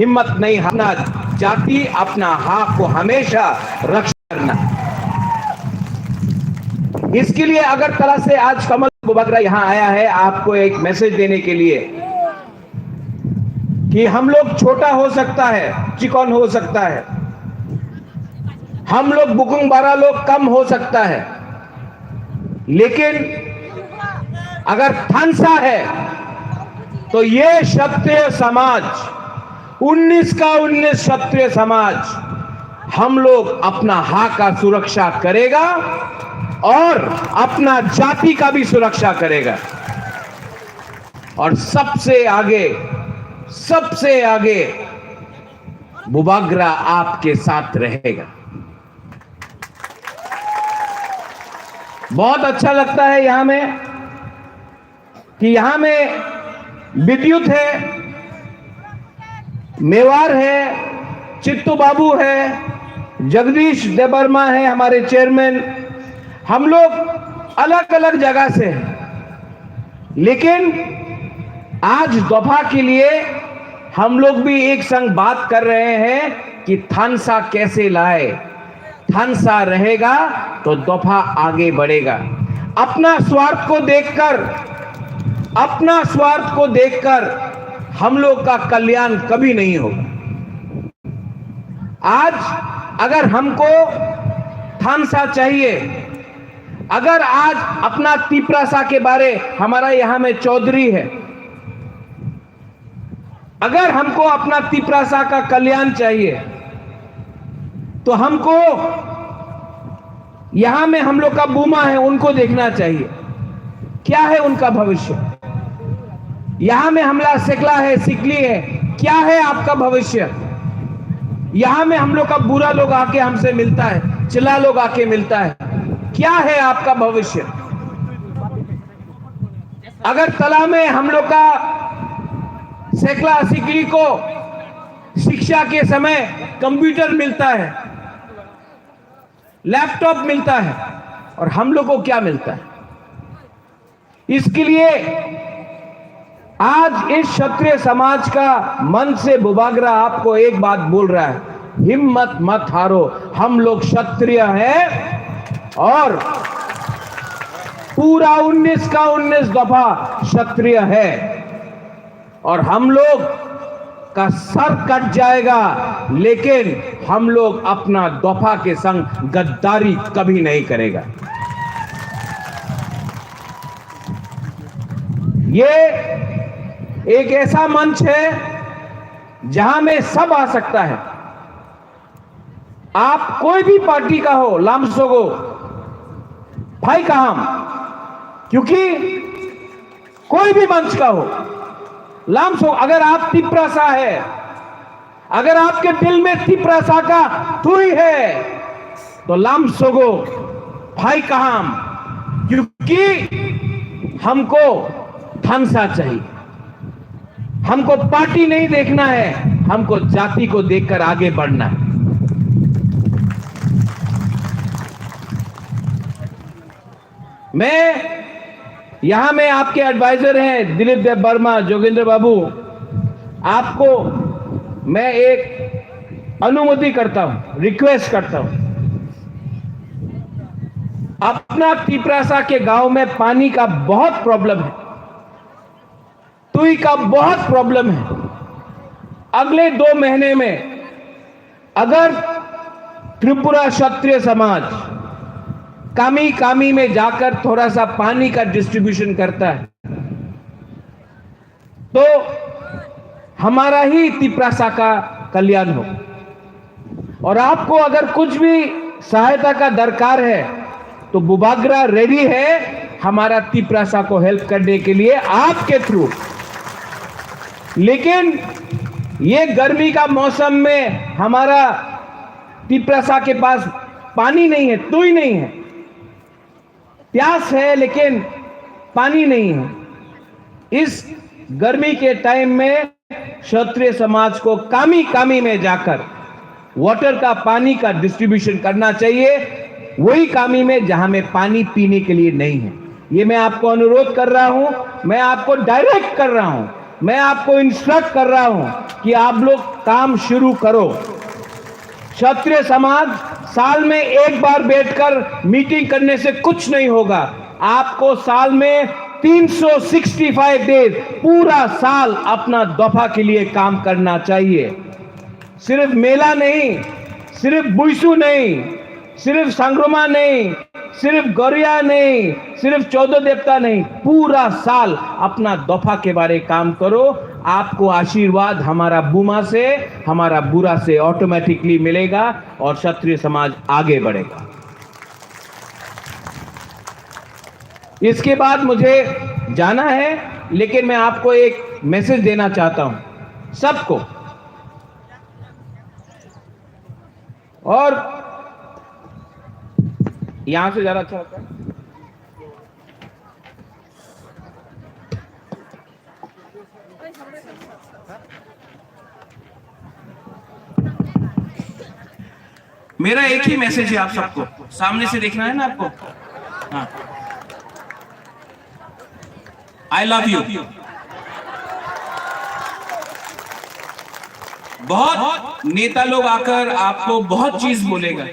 हिम्मत नहीं हारना, जाति अपना हक को हमेशा रक्षा करना। इसके लिए अगरतला से आज कमल बुबागरा यहां आया है आपको एक मैसेज देने के लिए कि हम लोग छोटा हो सकता है, चिकन हो सकता है, हम लोग बुकुंग बारा लोग कम हो सकता है, लेकिन अगर थानसा है तो ये क्षत्रिय समाज 19 का 19 क्षत्रिय समाज हम लोग अपना हक का सुरक्षा करेगा और अपना जाति का भी सुरक्षा करेगा। और सबसे आगे बुबागरा आपके साथ रहेगा। बहुत अच्छा लगता है यहां में कि यहां में विद्युत है, मेवार है, चित्तू बाबू है, जगदीश देबर्मा है हमारे चेयरमैन, हम लोग अलग अलग जगह से हैं, लेकिन आज दफा के लिए हम लोग भी एक संग बात कर रहे हैं कि थानसा कैसे लाए। थानसा रहेगा तो दफा आगे बढ़ेगा। अपना स्वार्थ को देखकर हम लोग का कल्याण कभी नहीं होगा। आज अगर हमको थानसा चाहिए, अगर आज अपना तिपरासा के बारे हमारा यहां में चौधरी है, अगर हमको अपना तिपरासा का कल्याण चाहिए तो हमको यहां में हम लोग का बूमा है उनको देखना चाहिए, क्या है उनका भविष्य। यहां में हमला सेकला है, सिकली है, क्या है आपका भविष्य। यहां में हम लोग का बुरा लोग आके हमसे मिलता है, चिल्ला लोग आके मिलता है, क्या है आपका भविष्य। अगर तला में हम लोग का सेकला सिकली को शिक्षा के समय कंप्यूटर मिलता है, लैपटॉप मिलता है, और हम लोग को क्या मिलता है। इसके लिए आज इस क्षत्रिय समाज का मन से बुबागरा आपको एक बात बोल रहा है, हिम्मत मत हारो, हम लोग क्षत्रिय हैं और पूरा 19 का 19 दफा क्षत्रिय है और हम लोग का सर कट जाएगा, लेकिन हम लोग अपना दफा के संग गद्दारी कभी नहीं करेगा। ये एक ऐसा मंच है जहां में सब आ सकता है। आप कोई भी पार्टी का हो, लामसोगो भाई का हम, क्योंकि कोई भी मंच का हो, लामसो, अगर आप तिपरासा है, अगर आपके दिल में तिपरासा का तुई है तो लामसोगो भाई का हम, क्योंकि हमको थानसा चाहिए। हमको पार्टी नहीं देखना है, हमको जाति को देखकर आगे बढ़ना है। मैं यहां में आपके एडवाइजर हैं दिलीप देव वर्मा, जोगेंद्र बाबू, आपको मैं एक अनुमति करता हूं, रिक्वेस्ट करता हूं, अपना तिपरासा के गांव में पानी का बहुत प्रॉब्लम है, तुई का बहुत प्रॉब्लम है। अगले 2 महीने में अगर त्रिपुरा क्षत्रिय समाज कामी में जाकर थोड़ा सा पानी का डिस्ट्रीब्यूशन करता है तो हमारा ही तिपरासा का कल्याण हो। और आपको अगर कुछ भी सहायता का दरकार है तो बुबागरा रेडी है हमारा तिपरासा को हेल्प करने के लिए आपके थ्रू। लेकिन ये गर्मी का मौसम में हमारा तिपरासा के पास पानी नहीं है, तुई नहीं है, प्यास है लेकिन पानी नहीं है। इस गर्मी के टाइम में क्षत्रिय समाज को कामी में जाकर वाटर का पानी का डिस्ट्रीब्यूशन करना चाहिए, वही कामी में जहां में पानी पीने के लिए नहीं है। ये मैं आपको अनुरोध कर रहा हूं, मैं आपको डायरेक्ट कर रहा हूं मैं आपको इंस्ट्रक्ट कर रहा हूं कि आप लोग काम शुरू करो। क्षत्रिय समाज साल में एक बार बैठकर मीटिंग करने से कुछ नहीं होगा। आपको साल में 365 डेज, पूरा साल अपना दफा के लिए काम करना चाहिए। सिर्फ मेला नहीं, सिर्फ बुईसू नहीं, सिर्फ संग्रमा नहीं, सिर्फ गौरिया नहीं, सिर्फ 14 देवता नहीं, पूरा साल अपना दफा के बारे काम करो। आपको आशीर्वाद हमारा बुमा से, हमारा बुरा से ऑटोमेटिकली मिलेगा और क्षत्रिय समाज आगे बढ़ेगा। इसके बाद मुझे जाना है, लेकिन मैं आपको एक मैसेज देना चाहता हूं सबको। और यहां से ज्यादा अच्छा होता है। मेरा एक ही मैसेज है आप सबको, सामने से देखना है ना आपको। हाँ, आई लव यू। बहुत नेता लोग आकर आपको बहुत चीज बोलेगा,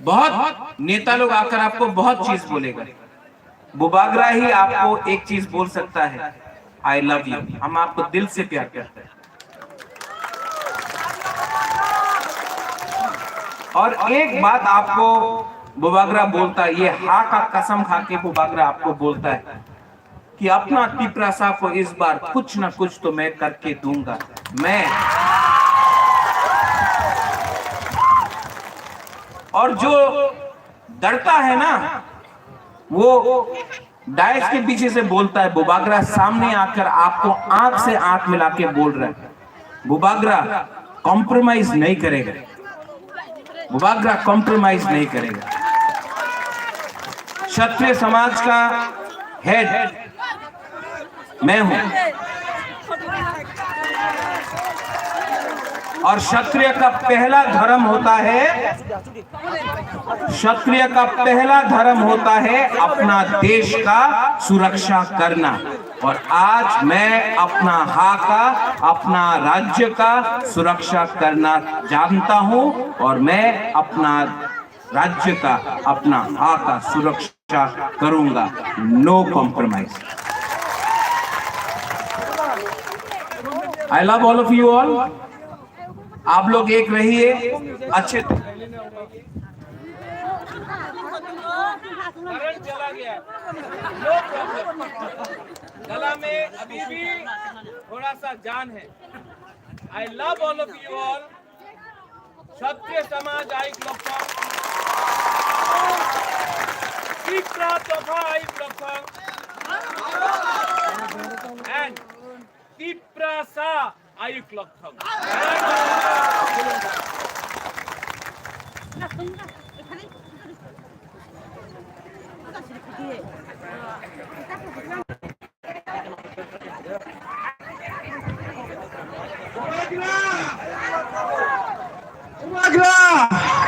बहुत नेता लोग आकर आपको बहुत चीज बोलेगा। बुबागरा ही आपको एक चीज बोल सकता है, आई लव यू। हम आपको दिल से प्यार करते हैं। और एक बात आपको बुबागरा बोलता है, ये हा का कसम खा के बुबागरा आपको बोलता है कि अपना तिपरासा को इस बार कुछ ना कुछ तो मैं करके दूंगा। मैं और जो डरता है ना, वो डायस के पीछे से बोलता है। बुबागरा सामने आकर आपको आंख से आंख मिला के बोल रहा है। बुबागरा कॉम्प्रोमाइज नहीं करेगा, बुबागरा कॉम्प्रोमाइज नहीं करेगा। क्षत्रिय समाज का हेड मैं हूं और क्षत्रिय का पहला धर्म होता है, क्षत्रिय का पहला धर्म होता है अपना देश का सुरक्षा करना। और आज मैं अपना हा का, अपना राज्य का सुरक्षा करना जानता हूं और मैं अपना राज्य का, अपना हा का सुरक्षा करूंगा। No compromise. I love all of you all. आप लोग एक रहिए, अच्छे। चला गया, गला में अभी भी थोड़ा सा जान है। I love all of you all. Kshatriya समाज आई लक्षण, तीसरा चौथा आई लक्षण एंड तीप्रासा आई लक्षण। Bubagra!